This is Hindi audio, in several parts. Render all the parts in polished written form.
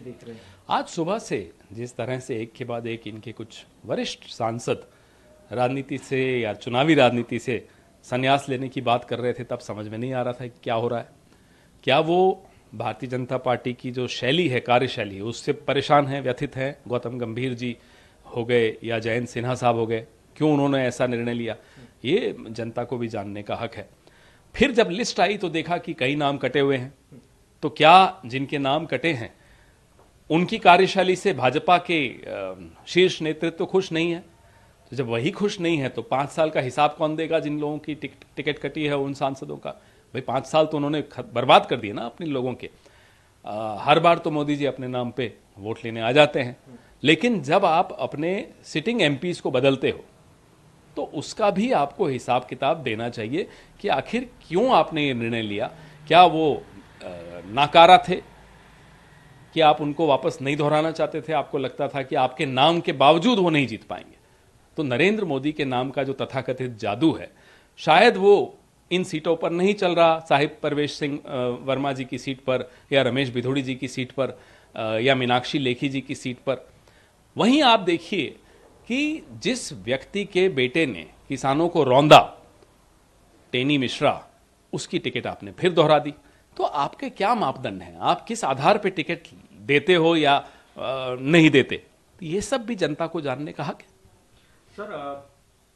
देख रहे हैं? आज सुबह से जिस तरह से एक के बाद एक इनके कुछ वरिष्ठ सांसद राजनीति से या चुनावी राजनीति से संन्यास लेने की बात कर रहे थे, तब समझ में नहीं आ रहा था कि क्या हो रहा है। क्या वो भारतीय जनता पार्टी की जो शैली है, कार्यशैली, उससे परेशान हैं, व्यथित हैं? गौतम गंभीर जी हो गए या जयंत सिन्हा साहब हो गए, क्यों उन्होंने ऐसा निर्णय लिया, ये जनता को भी जानने का हक है। फिर जब लिस्ट आई तो देखा कि कई नाम कटे हुए हैं, तो क्या जिनके नाम कटे हैं उनकी कार्यशैली से भाजपा के शीर्ष नेतृत्व तो खुश नहीं है? तो जब वही खुश नहीं है तो 5 साल का हिसाब कौन देगा? जिन लोगों की टिकट कटी है उन सांसदों का, भाई 5 साल तो उन्होंने बर्बाद कर दिए ना अपने लोगों के। हर बार तो मोदी जी अपने नाम पे वोट लेने आ जाते हैं, लेकिन जब आप अपने सिटिंग एमपीज को बदलते हो तो उसका भी आपको हिसाब किताब देना चाहिए कि आखिर क्यों आपने ये निर्णय लिया। क्या वो नाकारा थे कि आप उनको वापस नहीं दोहराना चाहते थे? आपको लगता था कि आपके नाम के बावजूद वो नहीं जीत पाएंगे? तो नरेंद्र मोदी के नाम का जो तथाकथित जादू है, शायद वो इन सीटों पर नहीं चल रहा। साहिब परवेश सिंह वर्मा जी की सीट पर, या रमेश भिधोड़ी जी की सीट पर, या मीनाक्षी लेखी जी की सीट पर। वहीं आप देखिए कि जिस व्यक्ति के बेटे ने किसानों को रौंदा, टेनी मिश्रा, उसकी टिकट आपने फिर दोहरा दी। तो आपके क्या मापदंड हैं? आप किस आधार पर टिकट देते हो या नहीं देते? तो ये सब भी जनता को जानने का हक है। सर,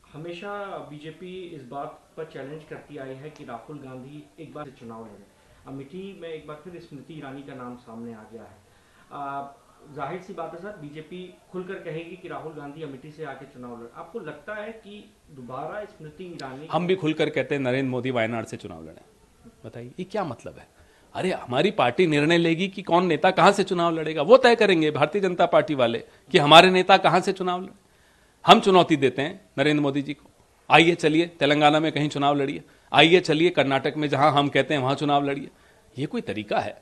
हमेशा बीजेपी इस बात पर चैलेंज करती आई है कि राहुल गांधी एक बार चुनाव लड़े। अमेठी में एक बार फिर स्मृति ईरानी का नाम सामने आ गया है। जाहिर सी बात है सर, बीजेपी खुलकर कहेगी कि राहुल गांधी अमेठी से आके चुनाव लड़े। आपको लगता है कि दोबारा स्मृति ईरानी? हम भी खुलकर कहते हैं नरेंद्र मोदी वायनाड से चुनाव लड़े। बताइए ये क्या मतलब है? अरे हमारी पार्टी निर्णय लेगी कि कौन नेता कहां से चुनाव लड़ेगा, वो तय करेंगे भारतीय जनता पार्टी वाले कि हमारे नेता कहां से चुनाव लड़े। हम चुनौती देते हैं नरेंद्र मोदी जी को, आइए चलिए तेलंगाना में कहीं चुनाव लड़िए, आइए चलिए कर्नाटक में जहां हम कहते हैं वहां चुनाव लड़िए। ये कोई तरीका है?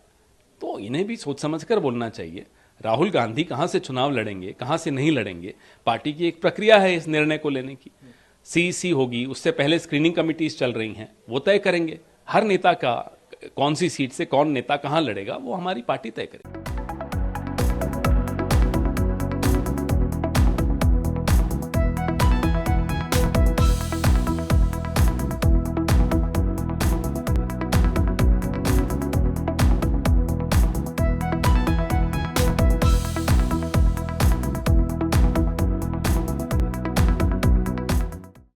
तो इन्हें भी सोच समझकर बोलना चाहिए। राहुल गांधी कहां से चुनाव लड़ेंगे, कहां से नहीं लड़ेंगे, पार्टी की एक प्रक्रिया है इस निर्णय को लेने की। सीईसी होगी, उससे पहले स्क्रीनिंग कमिटीज चल रही हैं, वो तय करेंगे हर नेता का कौन सी सीट से कौन नेता कहां लड़ेगा, वो हमारी पार्टी तय करेगी।